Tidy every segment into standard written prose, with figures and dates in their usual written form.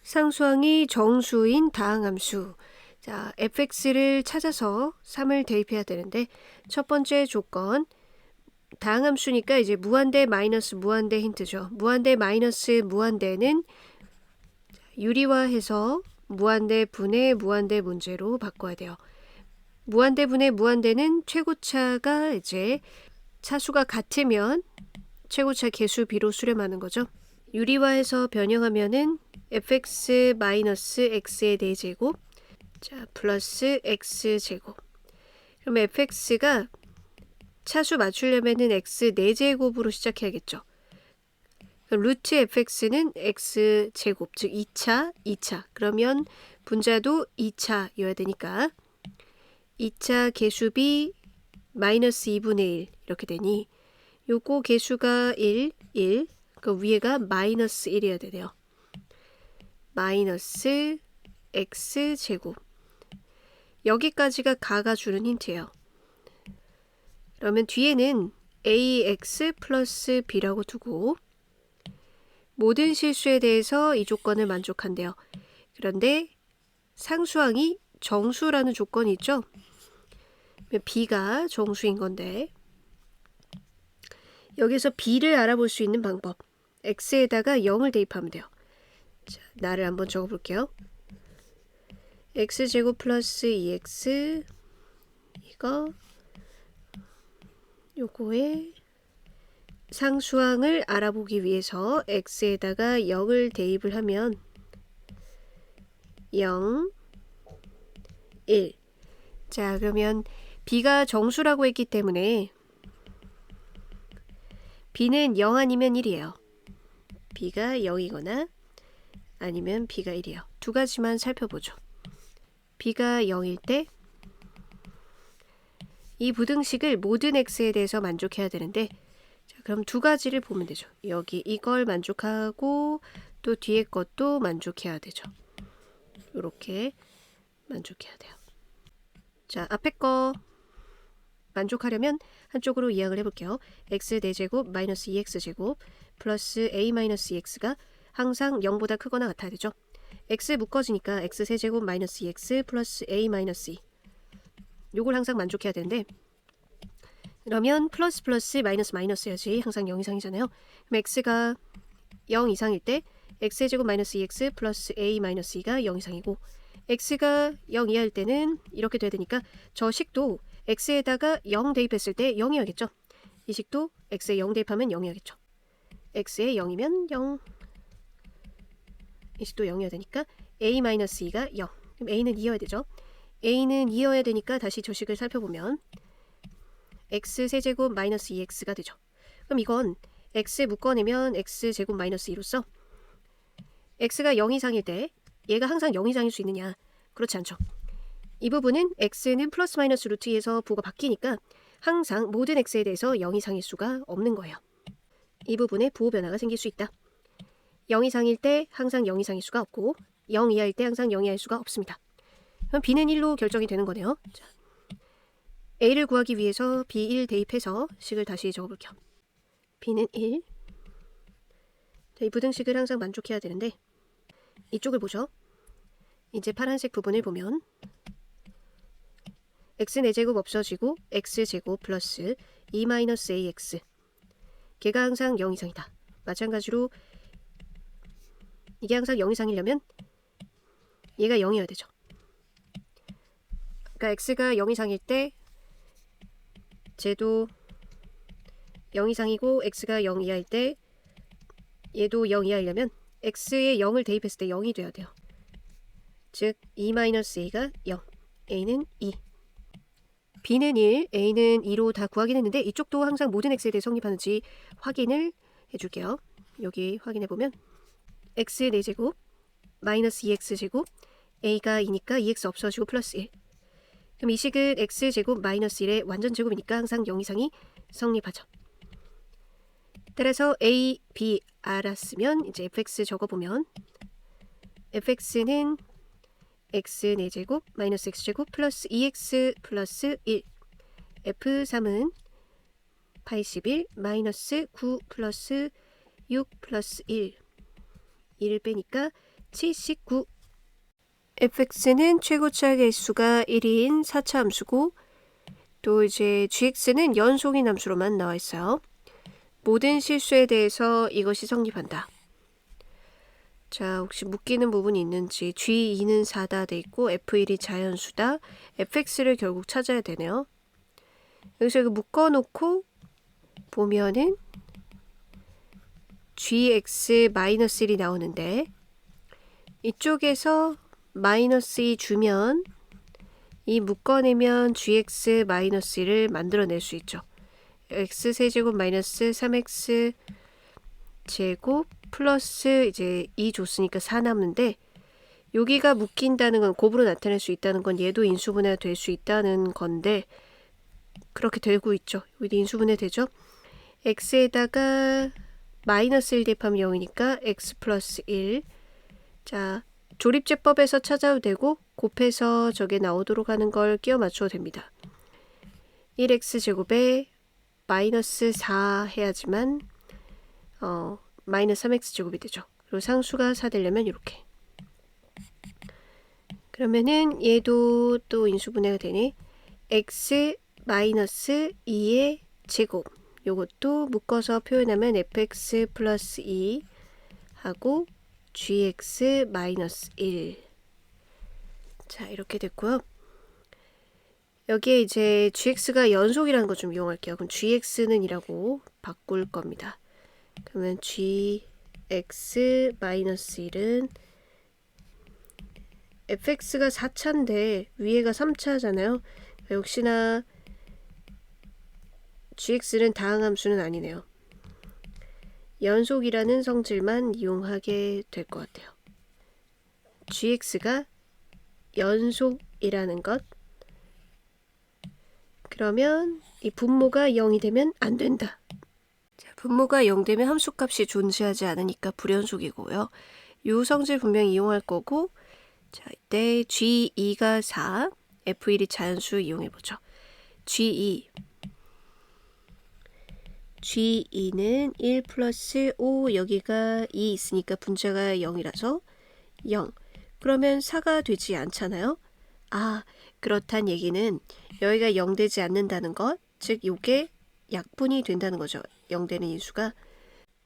상수항이 정수인 다항함수. 자, fx를 찾아서 3을 대입해야 되는데 첫 번째 조건 다항함수니까 이제 무한대 마이너스 무한대 힌트죠. 무한대 마이너스 무한대는 유리화해서 무한대 분의 무한대 문제로 바꿔야 돼요. 무한대 분의 무한대는 최고차가 이제 차수가 같으면 최고차 개수 비로 수렴하는 거죠. 유리화해서 변형하면은 fx 마이너스 x의 4제곱 자 플러스 x제곱. 그럼 fx가 차수 맞추려면은 x 4제곱으로 시작해야겠죠. 루트 fx는 x제곱 즉 2차 그러면 분자도 2차여야 되니까 2차 개수비 마이너스 2분의 1 이렇게 되니 요거 개수가 1, 그 위에가 마이너스 1이어야 되네요. 마이너스 x제곱. 여기까지가 가가 주는 힌트예요. 그러면 뒤에는 ax 플러스 b라고 두고 모든 실수에 대해서 이 조건을 만족한대요. 그런데 상수항이 정수라는 조건이 있죠. b가 정수인 건데 여기서 b를 알아볼 수 있는 방법 x에다가 0을 대입하면 돼요. 자, 나를 한번 적어볼게요. x제곱 플러스 2x 요거에 상수항을 알아보기 위해서 x에다가 0을 대입을 하면 0, 1. 자, 그러면 b가 정수라고 했기 때문에 b는 0 아니면 1이에요. b가 0이거나 아니면 b가 1이에요. 두 가지만 살펴보죠. b가 0일 때 이 부등식을 모든 x에 대해서 만족해야 되는데 자, 그럼 두 가지를 보면 되죠. 여기 이걸 만족하고 또 뒤에 것도 만족해야 되죠. 이렇게 만족해야 돼요. 자, 앞에 거 만족하려면 한쪽으로 이항을 해볼게요. x 4제곱 마이너스 2x제곱 플러스 a 마이너스 2x가 항상 0보다 크거나 같아야 되죠. x 묶어지니까 x 세제곱 마이너스 2x 플러스 a 마이너스 2 요걸 항상 만족해야 되는데 그러면 플러스 플러스 마이너스 마이너스여야지 항상 0 이상이잖아요. 그럼 x가 0 이상일 때 x제곱 마이너스 2x 플러스 a 마이너스 2가 0 이상이고 x가 0 이하일 때는 이렇게 돼야 되니까 저 식도 x에다가 0 대입했을 때 0이어야겠죠. 이 식도 x에 0 대입하면 0이어야겠죠. x에 0이면 0 이 식도 0이어야 되니까 a-2가 0 그럼 a는 2여야 되죠. a는 2여야 되니까 다시 저 식을 살펴보면 x 세제곱 마이너스 2x가 되죠. 그럼 이건 x 묶어내면 x제곱 마이너스 2로서 x가 0 이상일 때 얘가 항상 0 이상일 수 있느냐? 그렇지 않죠. 이 부분은 x는 플러스 마이너스 루트 2에서 부호가 바뀌니까 항상 모든 x에 대해서 0 이상일 수가 없는 거예요. 이 부분에 부호 변화가 생길 수 있다. 0 이상일 때 항상 0 이상일 수가 없고 0 이하일 때 항상 0 이하일 수가 없습니다. 그럼 b는 1로 결정이 되는 거네요. 자, a를 구하기 위해서 b1 대입해서 식을 다시 적어볼게요. b는 1. 자, 이 부등식을 항상 만족해야 되는데 이쪽을 보죠. 이제 파란색 부분을 보면 x 4제곱 없어지고 x제곱 플러스 2-ax 걔가 항상 0 이상이다. 마찬가지로 이게 항상 0 이상이려면 얘가 0이어야 되죠. 그러니까 x가 0 이상일 때 쟤도 0 이상이고 x가 0 이하일 때 얘도 0 이하이려면 x에 0을 대입했을 때 0이 돼야 돼요. 즉 2-a가 0, a는 2. b는 1, a는 2로 다 구하긴 했는데 이쪽도 항상 모든 x에 대해 성립하는지 확인을 해줄게요. 여기 확인해보면 x 4제곱 마이너스 2x제곱 a가 2니까 2x 없어지고 플러스 1. 그럼 이 식은 x제곱 마이너스 1의 완전 제곱이니까 항상 0 이상이 성립하죠. 따라서 a, b 알았으면 이제 fx 적어보면 fx는 x 4제곱 마이너스 x제곱 플러스 2x 플러스 1 f3은 81 마이너스 9 플러스 6 플러스 1 1을 빼니까 79. fx는 최고차 개수가 1인 4차 함수고 또 이제 gx는 연속인 함수로만 나와 있어요. 모든 실수에 대해서 이것이 성립한다. 자, 혹시 묶이는 부분이 있는지 g2는 4다 돼 있고 f1이 자연수다. fx를 결국 찾아야 되네요. 여기서 이거 묶어놓고 보면은 gx-1이 나오는데 이쪽에서 -2 주면 이 묶어내면 gx-1을 만들어낼 수 있죠. x세제곱 마이너스 3x 제곱 플러스 이제 2 줬으니까 4 남는데 여기가 묶인다는 건 곱으로 나타낼 수 있다는 건 얘도 인수분해가 될 수 있다는 건데 그렇게 되고 있죠. 여기도 인수분해 되죠. x에다가 마이너스 1 대입하면 0이니까 x 플러스 1. 자, 조립제법에서 찾아도 되고 곱해서 저게 나오도록 하는 걸 끼워 맞춰도 됩니다. 1x 제곱에 마이너스 4 해야지만 마이너스 3x 제곱이 되죠. 그리고 상수가 4 되려면 이렇게. 그러면은 얘도 또 인수분해가 되니 x 마이너스 2의 제곱 요것도 묶어서 표현하면 fx 플러스 2 하고 gx 마이너스 1. 자, 이렇게 됐고요. 여기에 이제 gx가 연속이라는 거 좀 이용할게요. 그럼 gx는 이라고 바꿀 겁니다. 그러면 gx 마이너스 1은 fx가 4차인데 위에가 3차잖아요. 역시나 gx는 다항함수는 아니네요. 연속이라는 성질만 이용하게 될 것 같아요. gx가 연속이라는 것. 그러면 이 분모가 0이 되면 안 된다. 자, 분모가 0 되면 함수값이 존재하지 않으니까 불연속이고요. 이 성질 분명히 이용할 거고 자, 이때 g2가 4, f1이 자연수 이용해보죠. G2는 1 플러스 5 여기가 2 있으니까 분자가 0이라서 0. 그러면 4가 되지 않잖아요. 아, 그렇단 얘기는 여기가 0 되지 않는다는 것, 즉 요게 약분이 된다는 거죠. 0 되는 인수가.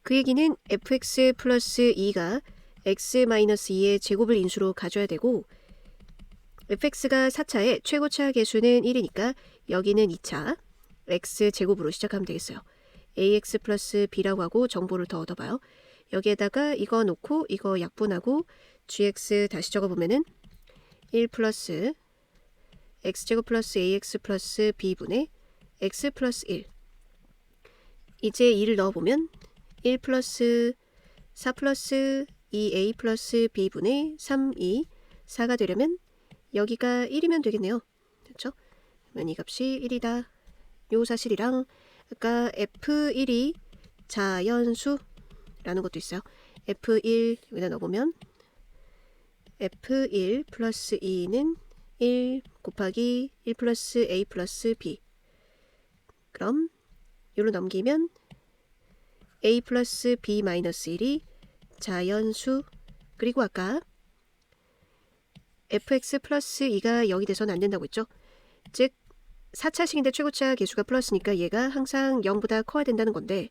그 얘기는 fx 플러스 2가 x-2의 제곱을 인수로 가져야 되고 fx가 4차에 최고차 개수는 1이니까 여기는 2차 x제곱으로 시작하면 되겠어요. ax 플러스 b라고 하고 정보를 더 얻어봐요. 여기에다가 이거 놓고 이거 약분하고 gx 다시 적어보면은 1 플러스 x제곱 플러스 ax 플러스 b분의 x 플러스 1. 이제 2를 넣어보면 1 플러스 4 플러스 2a 플러스 b분의 3e 4가 되려면 여기가 1이면 되겠네요. 그렇죠? 그러면 이 값이 1이다. 요 사실이랑 아까 f1이 자연수라는 것도 있어요. f1 여기다 넣어보면 f1 플러스 2는 1 곱하기 1 플러스 a 플러스 b. 그럼 요로 넘기면 a 플러스 b 마이너스 1이 자연수. 그리고 아까 fx 플러스 2가 0이 돼서는 안 된다고 했죠. 즉 4차식인데 최고차 개수가 플러스니까 얘가 항상 0보다 커야 된다는 건데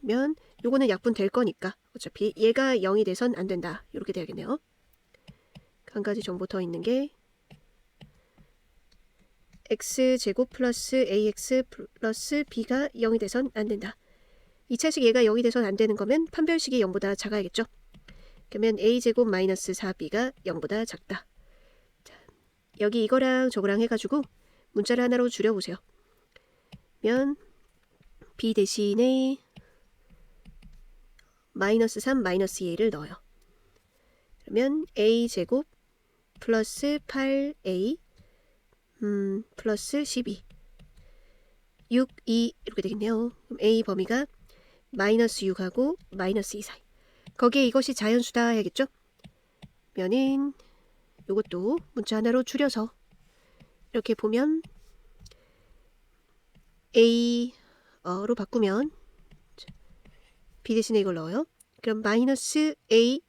면 요거는 약분 될 거니까 어차피 얘가 0이 돼선 안 된다. 이렇게 돼야겠네요. 한 가지 정보 더 있는 게 x제곱 플러스 ax 플러스 b가 0이 돼선 안 된다. 2차식 얘가 0이 돼선 안 되는 거면 판별식이 0보다 작아야겠죠. 그러면 a제곱 마이너스 4b가 0보다 작다. 자, 여기 이거랑 저거랑 해가지고 문자를 하나로 줄여보세요. 면 b 대신에 마이너스 3 마이너스 2를 넣어요. 그러면 a제곱 플러스 8a 플러스 12 6, 2 이렇게 되겠네요. 그럼 a 범위가 마이너스 6하고 마이너스 2 사이. 거기에 이것이 자연수다 해야겠죠? 면은 이것도 문자 하나로 줄여서 이렇게 보면 a로 바꾸면 b 대신에 이걸 넣어요. 그럼 마이너스 a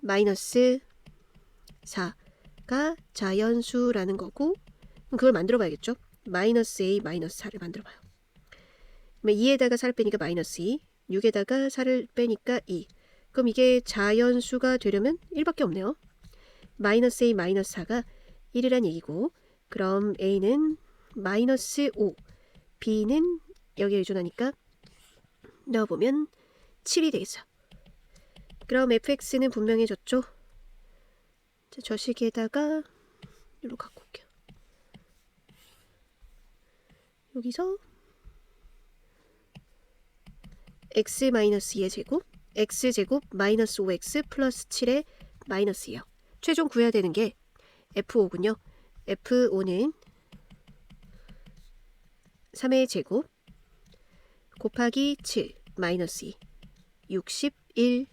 마이너스 4가 자연수라는 거고 그걸 만들어 봐야겠죠. 마이너스 A 마이너스 4를 만들어 봐요. 2에다가 4를 빼니까 마이너스 2, 6에다가 4를 빼니까 2. 그럼 이게 자연수가 되려면 1밖에 없네요. 마이너스 A 마이너스 4가 1이란 얘기고 그럼 A는 마이너스 5, B는 여기에 의존하니까 넣어보면 7이 되겠어요. 그럼 fx는 분명해졌죠? 자, 저 식에다가 이리로 갖고 올게요. 여기서 x-2의 제곱 x제곱 마이너스 5x 플러스 7의 마이너스 2요. 최종 구해야 되는 게 f5군요. f5는 3의 제곱 곱하기 7 마이너스 2 61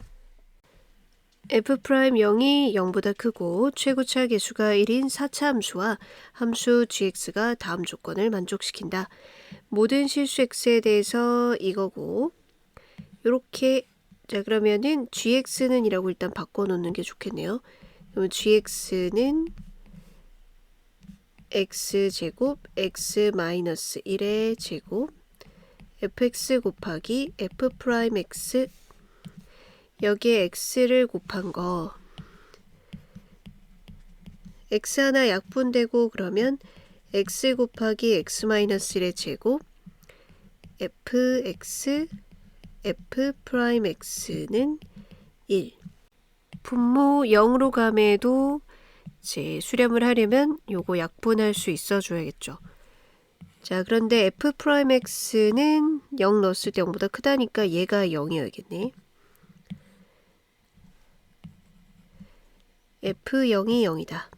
f'0이 0보다 크고 최고차 계수가 1인 4차 함수와 함수 gx가 다음 조건을 만족시킨다. 모든 실수 x에 대해서 이거고 요렇게 자 그러면은 gx는 이라고 일단 바꿔놓는 게 좋겠네요. 그러면 gx는 x제곱 x-1의 제곱 fx 곱하기 f'x 여기에 x를 곱한 거 x 하나 약분되고 그러면 x 곱하기 x-1의 제곱 fx f'x는 1 분모 0으로 감에도 이제 수렴을 하려면 요거 약분할 수 있어 줘야겠죠. 자 그런데 f'x는 0 넣었을 때 0보다 크다니까 얘가 0이어야겠네. f0이 0이다.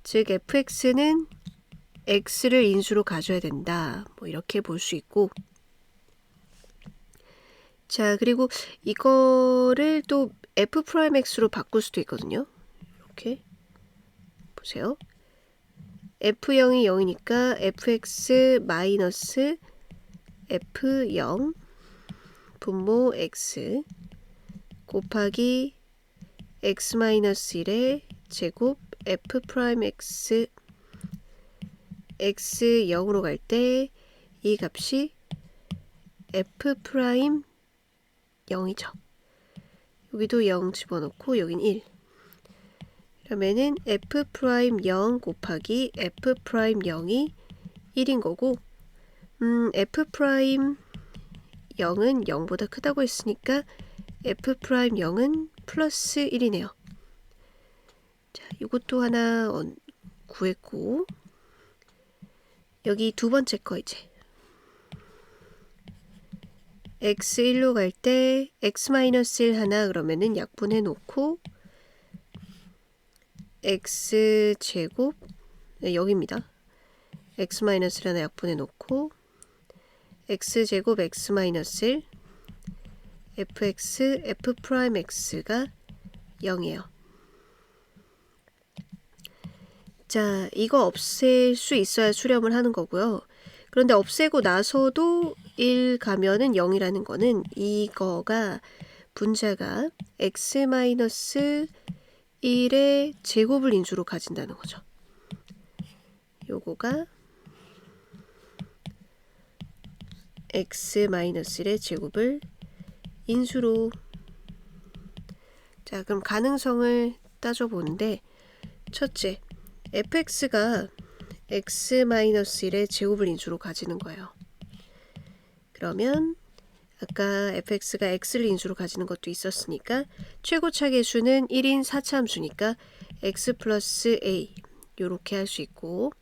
즉 fx는 x를 인수로 가져야 된다. 뭐 이렇게 볼 수 있고 자 그리고 이거를 또 f'x로 바꿀 수도 있거든요. 이렇게 보세요. f0이 0이니까 fx 마이너스 f0 분모 x 곱하기 x-1의 제곱 f'x x 0으로 갈 때 이 값이 f'0이죠. 여기도 0 집어넣고 여긴 1. 그러면은 f'0 곱하기 f'0이 1인 거고 f'0은 0보다 크다고 했으니까 f'0은 플러스 1이네요. 자, 이것도 하나 구했고 여기 두 번째 거 이제 x1로 갈 때 x-1 하나 그러면은 약분해 놓고 x제곱 네, 여기입니다. x-1 하나 약분해 놓고 x제곱 x-1 fx f'x가 0이에요. 자, 이거 없앨 수 있어야 수렴을 하는 거고요. 그런데 없애고 나서도 1 가면은 0이라는 거는 이거가 분자가 x-1의 제곱을 인수로 가진다는 거죠. 요거가 x-1의 제곱을 인수로 자 그럼 가능성을 따져보는데 첫째 fx가 x-1의 제곱을 인수로 가지는 거예요. 그러면 아까 fx가 x를 인수로 가지는 것도 있었으니까 최고차 계수는 1인 4차 함수니까 x 플러스 a 요렇게 할 수 있고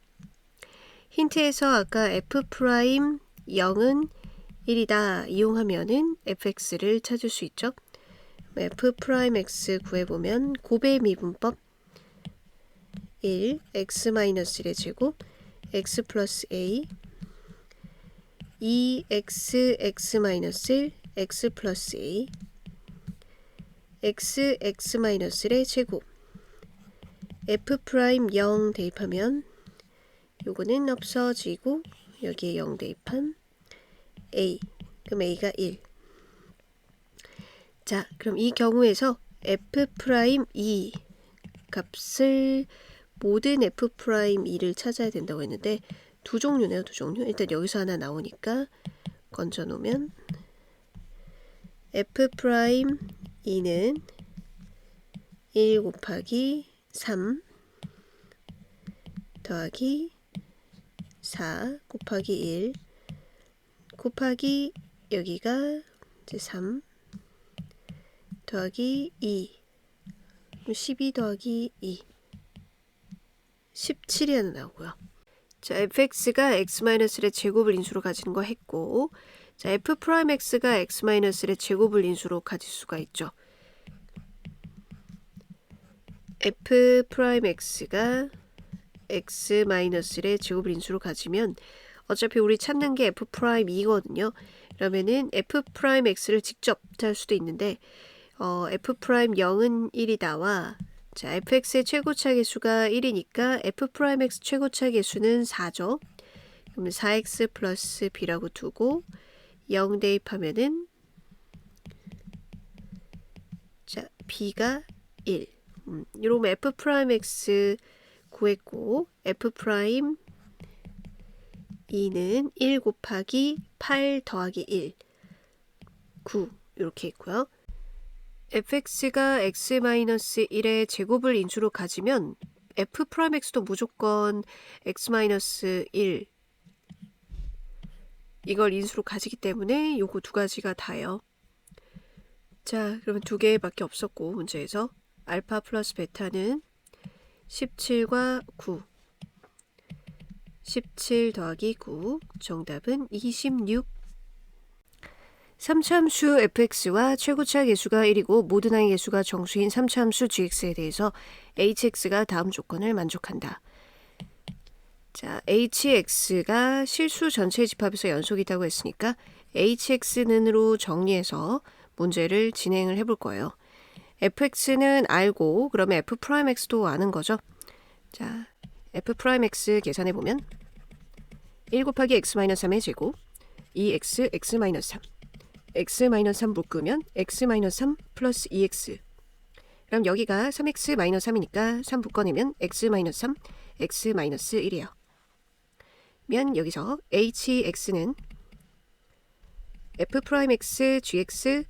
힌트에서 아까 f'0은 1이다 이용하면은 fx를 찾을 수 있죠. f'x 구해보면 곱의 미분법 1 x-1의 제곱 x 플러스 a 2x x-1 x 플러스 a x x-1의 제곱 f'0 대입하면 요거는 없어지고 여기에 0 대입한 a 그럼 a가 1. 자, 그럼 이 경우에서 F'2 값을 모든 F'2를 찾아야 된다고 했는데 두 종류네요. 두 종류. 일단 여기서 하나 나오니까 건져 놓으면 F'2는 1 곱하기 3 더하기 4 곱하기 1 곱하기 여기가 이제 3 더하기 2 12 더하기 2 17이 하나 나오고요. 자, fx가 x-의 제곱을 인수로 가지는 거 했고, 자, f'x가 x-의 제곱을 인수로 가질 수가 있죠. f'x가 x-의 제곱을 인수로 가지면 어차피 우리 찾는 게 f'이거든요. 그러면은 f'x를 직접 할 수도 있는데 f'0은 1이 나와. 자, fx의 최고차 계수가 1이니까 f'x 최고차 계수는 4죠. 그러면 4x 플러스 b라고 두고 0 대입하면은 자, b가 1. 이러면 f'x 구했고 f'2는 1 곱하기 8 더하기 1 9 이렇게 있고요. fx가 x-1의 제곱을 인수로 가지면 f'x도 무조건 x-1 이걸 인수로 가지기 때문에 요거 두 가지가 다예요. 자, 그러면 두 개밖에 없었고 문제에서 알파 플러스 베타는 17과 9 17 더하기 9 정답은 26. 3차함수 fx와 최고차 계수가 1이고 모든 항의 계수가 정수인 3차함수 gx에 대해서 hx가 다음 조건을 만족한다. 자, hx가 실수 전체 집합에서 연속이라고 했으니까 hx는으로 정리해서 문제를 진행을 해볼 거예요. fx는 알고 그러면 f'x도 아는 거죠. 자, f'x 계산해보면 1 곱하기 x-3의 제곱 2x x-3 x-3 묶으면 x-3 플러스 2x 그럼 여기가 3x-3이니까 3 묶어내면 x-3 x-1이에요. 면 여기서 hx는 f'x gx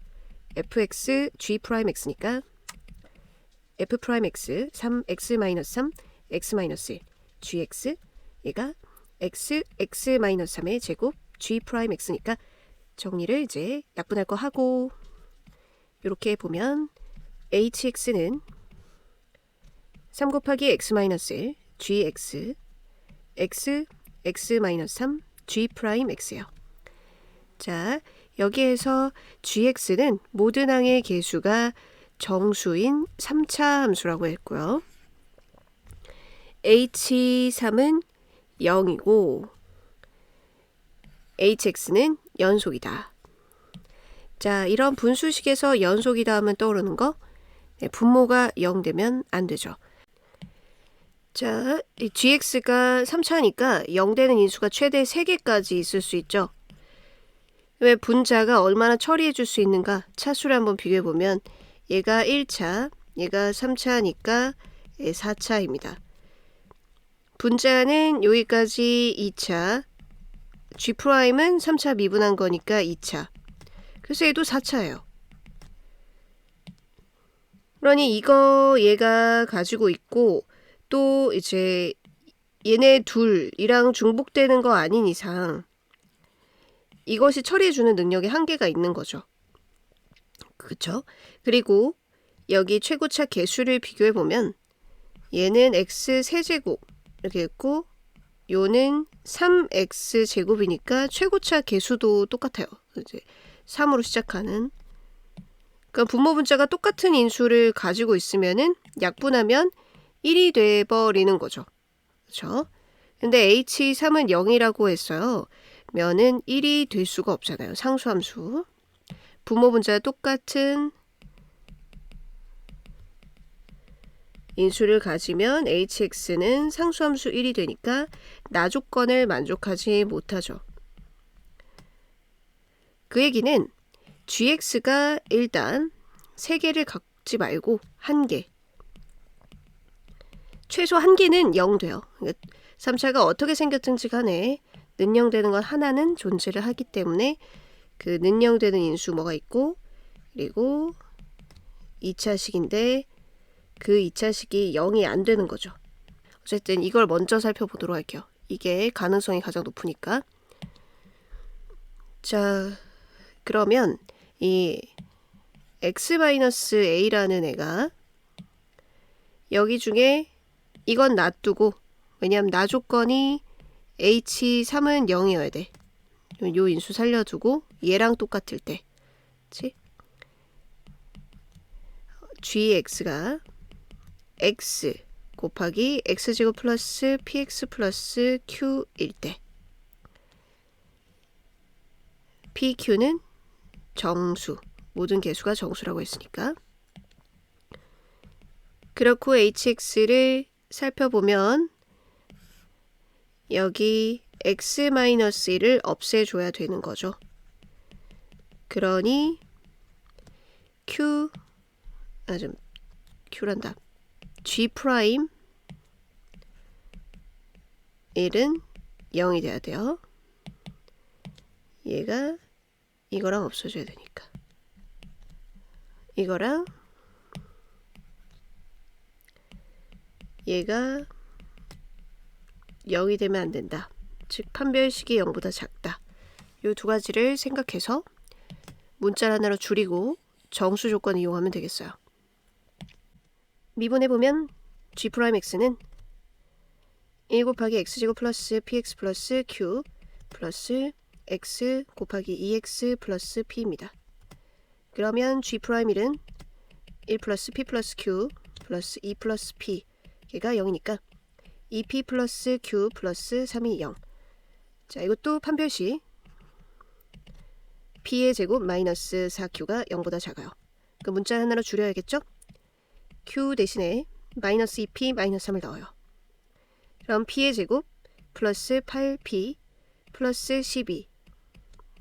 fx g'x니까 f'x 3x-3 x-1 gx 얘가 x x-3의 제곱 g'x니까 정리를 이제 약분할 거 하고 이렇게 보면 hx는 3 곱하기 x-1 gx x x-3 g'x예요. 자, 여기에서 gx는 모든 항의 계수가 정수인 3차 함수라고 했고요. h3은 0이고 hx는 연속이다. 자, 이런 분수식에서 연속이다 하면 떠오르는 거 분모가 0 되면 안 되죠. 자, gx가 3차니까 0 되는 인수가 최대 3개까지 있을 수 있죠. 왜 분자가 얼마나 처리해 줄 수 있는가 차수를 한번 비교해 보면 얘가 1차, 얘가 3차니까 4차입니다. 분자는 여기까지 2차, G'은 3차 미분한 거니까 2차. 그래서 얘도 4차예요. 그러니 이거 얘가 가지고 있고 또 이제 얘네 둘이랑 중복되는 거 아닌 이상 이것이 처리해주는 능력에 한계가 있는 거죠. 그쵸? 그리고 여기 최고차 계수를 비교해보면 얘는 x 세제곱 이렇게 있고 요는 3x 제곱이니까 최고차 계수도 똑같아요. 이제 3으로 시작하는 그러니까 분모 분자가 똑같은 인수를 가지고 있으면은 약분하면 1이 돼버리는 거죠. 그렇죠? 근데 h3은 0이라고 했어요. 면은 1이 될 수가 없잖아요. 상수함수. 분모 분자가 똑같은 인수를 가지면 hx는 상수함수 1이 되니까 나 조건을 만족하지 못하죠. 그 얘기는 gx가 일단 3개를 갖지 말고 1개. 최소 1개는 0 돼요. 3차가 어떻게 생겼든지 간에 는영되는 건 하나는 존재를 하기 때문에 그 는영되는 인수 뭐가 있고, 그리고 2차식인데 그 2차식이 0이 안 되는 거죠. 어쨌든 이걸 먼저 살펴보도록 할게요. 이게 가능성이 가장 높으니까. 자, 그러면 이 x-a라는 애가 여기 중에 이건 놔두고, 왜냐하면 나 조건이 h3은 0이어야 돼. 요 인수 살려두고 얘랑 똑같을 때, 그치? gx가 x 곱하기 x제곱 플러스 px 플러스 q일 때, pq는 정수, 모든 개수가 정수라고 했으니까. 그렇고 hx를 살펴보면 여기 x-1을 없애줘야 되는 거죠. 그러니 q란다. g 프라임 1은 0이 돼야 돼요. 얘가 이거랑 없어져야 되니까. 이거랑 얘가 0이 되면 안 된다. 즉 판별식이 0보다 작다. 이 두 가지를 생각해서 문자 하나로 줄이고 정수 조건 이용하면 되겠어요. 미분해 보면 g'x는 1 곱하기 x제곱 플러스 px 플러스 q 플러스 x 곱하기 2x 플러스 p입니다. 그러면 g'1은 1 플러스 p 플러스 q 플러스 2 플러스 p, 걔가 0이니까 2p 플러스 q 플러스 3이 0. 자, 이것도 판별식 p의 제곱 마이너스 4q가 0보다 작아요. 그 문자 하나로 줄여야겠죠? q 대신에 마이너스 2p 마이너스 3을 넣어요. 그럼 p의 제곱 플러스 8p 플러스 12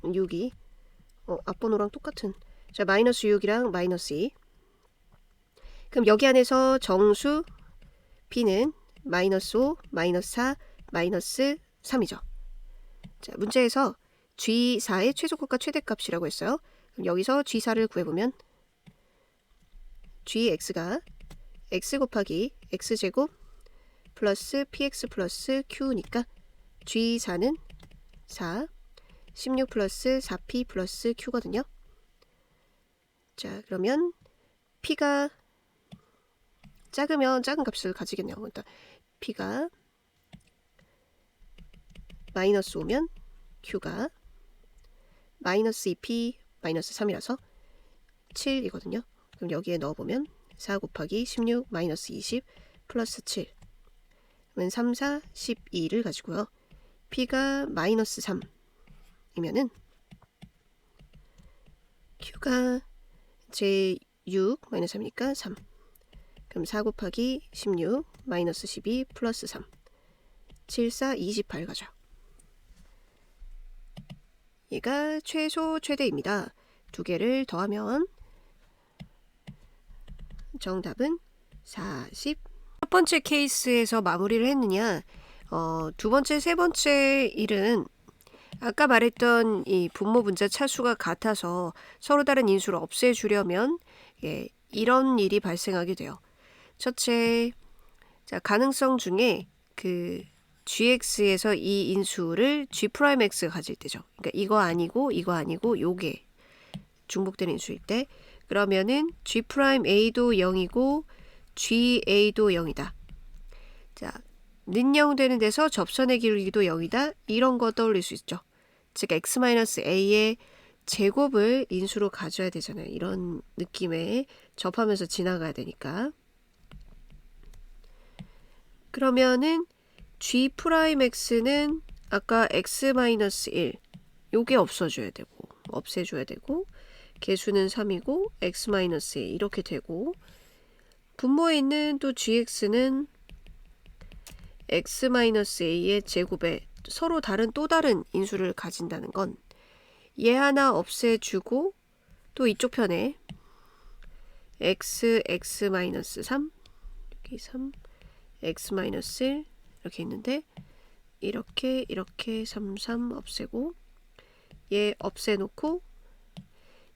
6이 앞번호랑 똑같은, 자, 마이너스 6이랑 마이너스 2. 그럼 여기 안에서 정수 p는 마이너스 5, 마이너스 4, 마이너스 3이죠. 자, 문제에서 G4의 최소값과 최대값이라고 했어요. 그럼 여기서 G4를 구해보면 Gx가 x 곱하기 x제곱 플러스 px 플러스 q니까 G4는 4, 16 플러스 4p 플러스 q거든요. 자, 그러면 p가 작으면 작은 값을 가지겠네요. 일단 p가 마이너스 5면 q가 마이너스 2p 마이너스 3이라서 7이거든요. 그럼 여기에 넣어보면 4 곱하기 16 마이너스 20 플러스 7, 그러면 3, 4, 12를 가지고요. p가 마이너스 3이면은 q가 제 6 마이너스 3이니까 3. 그럼 4 곱하기 16 마이너스 12 플러스 3, 7, 4, 28 가죠. 얘가 최소 최대입니다. 두 개를 더하면 정답은 40. 첫 번째 케이스에서 마무리를 했느냐, 두 번째, 세 번째 일은 아까 말했던 이 분모 분자 차수가 같아서 서로 다른 인수를 없애주려면 이런 일이 발생하게 돼요. 첫째, 자, 가능성 중에 그 gx에서 이 인수를 g'x가 가질 때죠. 그러니까 이거 아니고 요게 중복되는 인수일 때, 그러면은 g'a도 0이고 ga도 0이다. 자, 는영되는 데서 접선의 길이도 0이다. 이런 거 떠올릴 수 있죠. 즉 x-a의 제곱을 인수로 가져야 되잖아요. 이런 느낌에 접하면서 지나가야 되니까. 그러면은 g'x는 아까 x-1 요게 없어줘야 되고 없애줘야 되고, 개수는 3이고 x-1 이렇게 되고, 분모에 있는 또 gx는 x-a의 제곱에 서로 다른 또 다른 인수를 가진다는 건 얘 하나 없애주고 또 이쪽 편에 x-3 여기 3 x-1 이렇게 있는데 이렇게 3 없애고 얘 없애놓고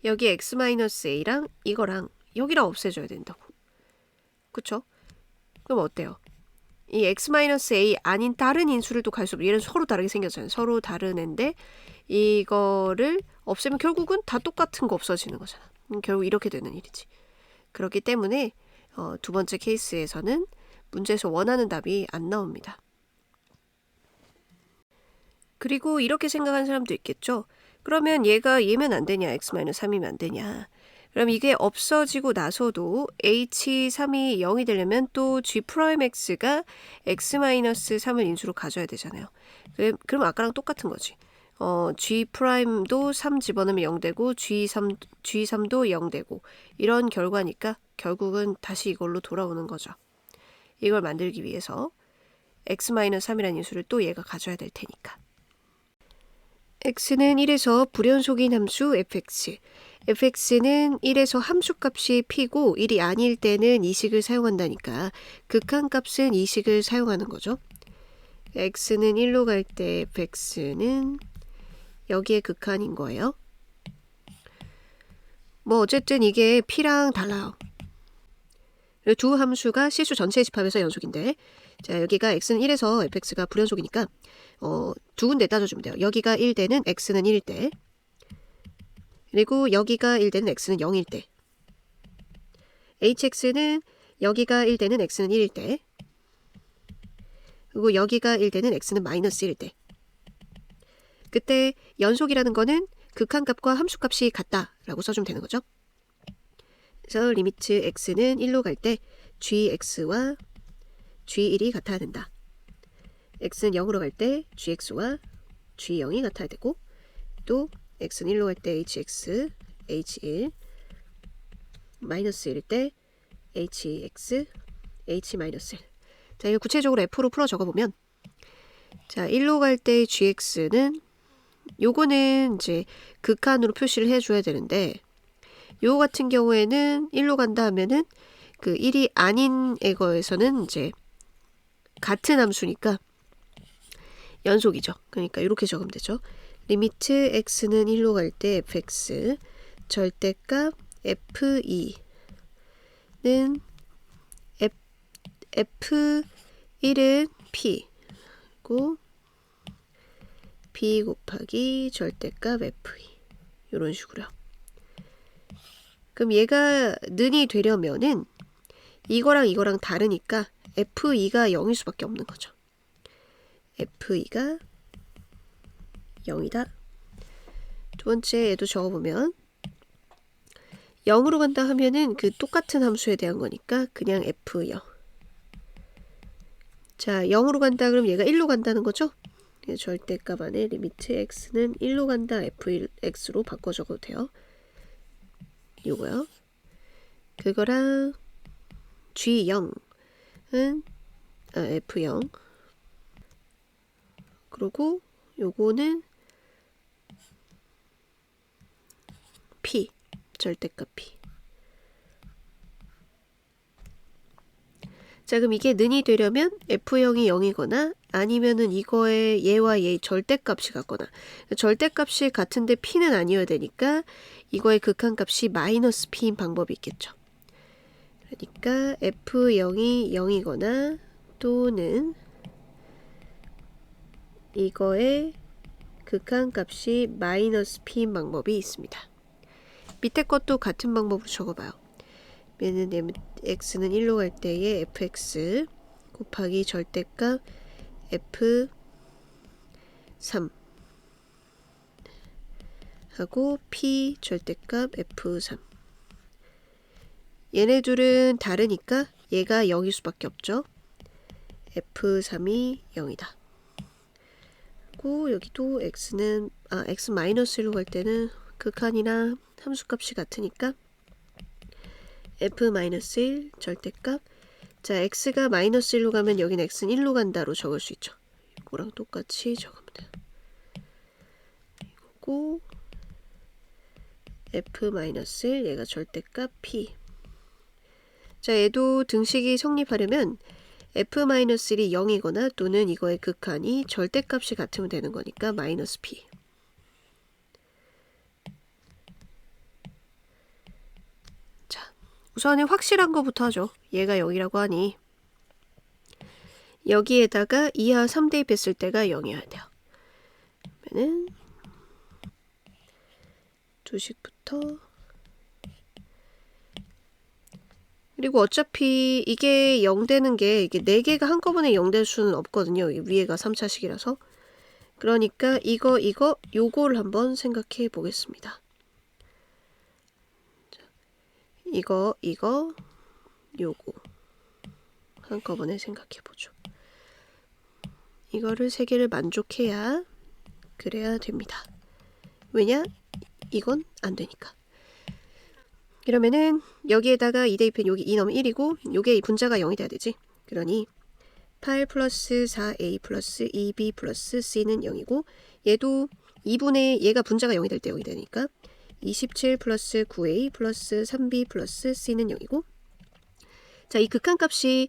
여기 x-a랑 이거랑 여기랑 없애줘야 된다고. 그쵸? 그럼 어때요? 이 x-a 아닌 다른 인수를 또 갈 수 없고 얘는 서로 다르게 생겼잖아요. 서로 다른 애인데 이거를 없애면 결국은 다 똑같은 거 없어지는 거잖아. 결국 이렇게 되는 일이지. 그렇기 때문에 두 번째 케이스에서는 문제에서 원하는 답이 안 나옵니다. 그리고 이렇게 생각하는 사람도 있겠죠. 그러면 얘면 안 되냐? x-3이면 안 되냐? 그럼 이게 없어지고 나서도 h3이 0이 되려면 또 g'x가 x-3을 인수로 가져야 되잖아요. 그럼 아까랑 똑같은 거지. g'도 3 집어넣으면 0 되고 g3도 0 되고 이런 결과니까 결국은 다시 이걸로 돌아오는 거죠. 이걸 만들기 위해서 x-3이라는 인수를 또 얘가 가져야 될 테니까. x는 1에서 불연속인 함수 fx, fx는 1에서 함수값이 p고 1이 아닐 때는 이식을 사용한다니까 극한값은 이식을 사용하는 거죠. x는 1로 갈 때 fx는 여기에 극한인 거예요. 뭐 어쨌든 이게 p랑 달라요. 두 함수가 실수 전체의 집합에서 연속인데 자 여기가 x는 1에서 fx가 불연속이니까 두 군데 따져주면 돼요. 여기가 1대는 x는 1대 그리고 여기가 1대는 x는 0일 때 hx는 여기가 1대는 x는 1일 때 그리고 여기가 1대는 x는 마이너스 1일 때 그때 연속이라는 거는 극한값과 함수값이 같다라고 써주면 되는 거죠. 그래서 리미트 x는 1로 갈 때 gx와 g1이 같아야 된다. x는 0으로 갈 때 gx와 g0이 같아야 되고 또 x는 1로 갈 때 hx, h1 마이너스 1일 때 hx, h-1 자 이거 구체적으로 f로 풀어 적어보면 자 1로 갈 때 gx는 요거는 이제 극한으로 표시를 해줘야 되는데 요 같은 경우에는 1로 간다 하면은 그 1이 아닌 애거에서는 이제 같은 함수니까 연속이죠. 그러니까 이렇게 적으면 되죠. 리미트 x는 1로 갈 때 fx 절대값 f2는 f1은 p고 p 곱하기 절대값 f2 이런 식으로요. 그럼 얘가 는이 되려면은 이거랑 다르니까 f2가 0일 수밖에 없는 거죠. f2가 0이다. 두 번째 얘도 적어보면 0으로 간다 하면은 그 똑같은 함수에 대한 거니까 그냥 f0. 자 0으로 간다 그럼 얘가 1로 간다는 거죠. 절대값 안에 리미트 x는 1로 간다 f1x로 바꿔 적어도 돼요. 요거요. 그거랑 g0은 f0 그리고 요거는 p 절대값 p 자 그럼 이게 는이 되려면 f0이 0이거나 아니면은 이거에 얘와 얘의 절대값이 같거나 절대값이 같은데 p는 아니어야 되니까 이거의 극한값이 마이너스 p인 방법이 있겠죠. 그러니까 f0이 0이거나 또는 이거의 극한값이 마이너스 p인 방법이 있습니다. 밑에 것도 같은 방법으로 적어봐요. 얘는 x는 1로 갈 때의 fx 곱하기 절대값 f3 하고 p 절대값 f3 얘네 둘은 다르니까 얘가 0일 수밖에 없죠. f3이 0이다. 그리고 여기도 x는 x-1로 갈 때는 극한이나 함수값이 같으니까 f-1 절대값 자 x가 마이너스 1로 가면 여기는 x는 1로 간다로 적을 수 있죠. 이거랑 똑같이 적으면 돼요. 이거고 f-1 얘가 절대값 p 자, 얘도 등식이 성립하려면 f-1이 0이거나 또는 이거의 극한이 절대값이 같으면 되는 거니까 마이너스 p. 자, 우선은 확실한 거부터 하죠. 얘가 0이라고 하니 여기에다가 이하 3 대입했을 때가 0이어야 돼요. 그러면은 두식부터, 그리고 어차피 이게 0 되는 게 이게 4개가 한꺼번에 0 될 수는 없거든요. 위에가 3차식이라서. 그러니까 요거를 한번 생각해 보겠습니다. 이거, 요거 한꺼번에 생각해 보죠. 이거를 3개를 만족해야 그래야 됩니다. 왜냐? 이건 안 되니까. 그러면은 여기에다가 2 대입한 여기 2 넣으면 1이고 요게 분자가 0이 돼야 되지. 그러니 8 플러스 4a 플러스 2b 플러스 c는 0이고 얘도 2분의 얘가 분자가 0이 될 때 0이 되니까 27 플러스 9a 플러스 3b 플러스 c는 0이고, 자, 이 극한값이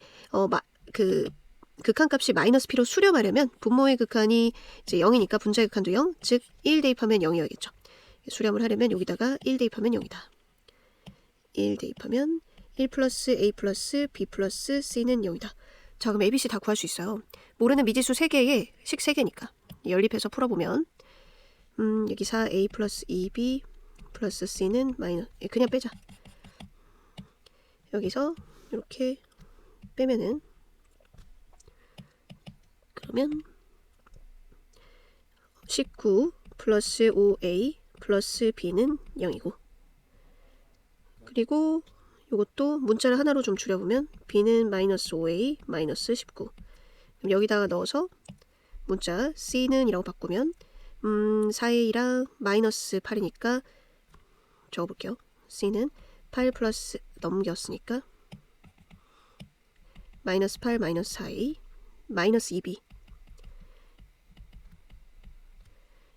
극한값이 마이너스 p로 수렴하려면 분모의 극한이 이제 0이니까 분자의 극한도 0, 즉 1 대입하면 0이어야겠죠. 수렴을 하려면 여기다가 1 대입하면 0이다. 1 대입하면 1 플러스 a 플러스 b 플러스 c는 0이다. 자, 그럼 ABC 다 구할 수 있어요. 모르는 미지수 3개에 식 3개니까 연립해서 풀어보면 여기 4a 플러스 2b 플러스 c는 마이너스, 그냥 빼자. 여기서 이렇게 빼면은, 그러면 19 플러스 5a 플러스 b는 0이고, 그리고 이것도 문자를 하나로 좀 줄여보면 b는 마이너스 5a 마이너스 19. 그럼 여기다가 넣어서 문자 c는 이라고 바꾸면 4a랑 마이너스 8이니까 적어볼게요. c는 8 플러스 넘겼으니까 마이너스 8 마이너스 4a 마이너스 2b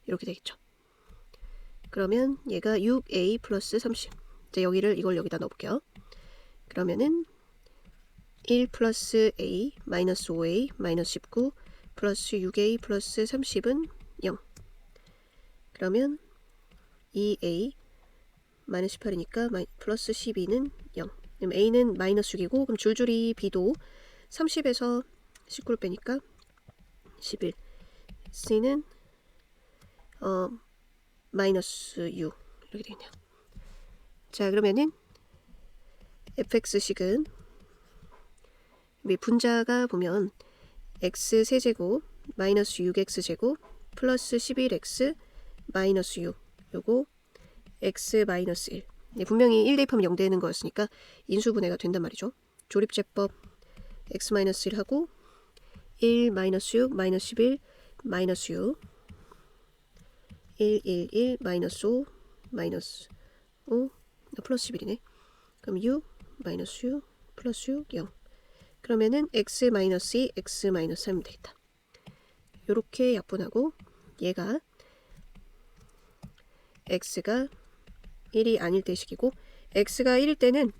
이렇게 되겠죠. 그러면 얘가 6a 플러스 30. 이제 이걸 여기다 넣어볼게요. 그러면은 1 플러스 a 마이너스 5a 마이너스 19 플러스 6a 플러스 30은 0. 그러면 2a 마이너스 18이니까 플러스 12는 0. 그럼 a는 마이너스 6이고, 그럼 줄줄이 b도 30에서 19를 빼니까 11. c는 마이너스 6 이렇게 되겠네요. 자, 그러면은 fx식은 분자가 보면 x 세제곱 마이너스 6x제곱 플러스 11x 마이너스 6, 요거 x 마이너스 1. 분명히 1 대입하면 0 되는 거였으니까 인수분해가 된단 말이죠. 조립제법 x 마이너스 1 하고 1 마이너스 6 마이너스 11 마이너스 6 1 1 1 마이너스 5 마이너스 5 플러스 11이네. 그럼 6 마이너스 6 플러스 6 0. 그러면은 x 마이너스 2 x 마이너스 3이면 되겠다. 요렇게 약분하고 얘가 x가 1이 아닐 때 식이고, x가 1일 때는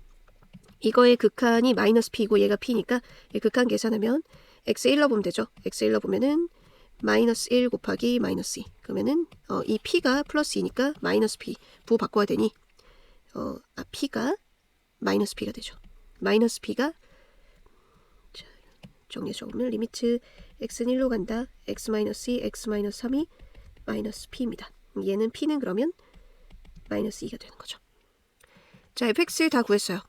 이거의 극한이 마이너스 p이고 얘가 p니까 극한 계산하면 x 1 넣어보면 되죠. x 1 넣어보면은 마이너스 1 곱하기 마이너스 2. 그러면은 이 p가 플러스 2니까 마이너스 p 부호 바꿔야 되니 p가 마이너스 p가 되죠. 마이너스 p가, 자, 정리해서 적으면 리미트 x는 1로 간다. x 마이너스 2 x 마이너스 3이 마이너스 p입니다. 얘는 p는 그러면 마이너스 2가 되는 거죠. 자, fx 다 구했어요.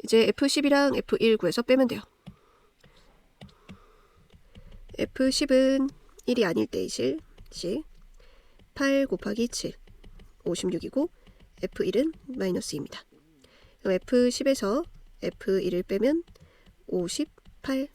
이제 f10이랑 f1 구해서 빼면 돼요. f10은 1이 아닐 때의 식 8 곱하기 7 56이고, f1은 마이너스 2입니다. 그럼 f10에서 f1을 빼면 58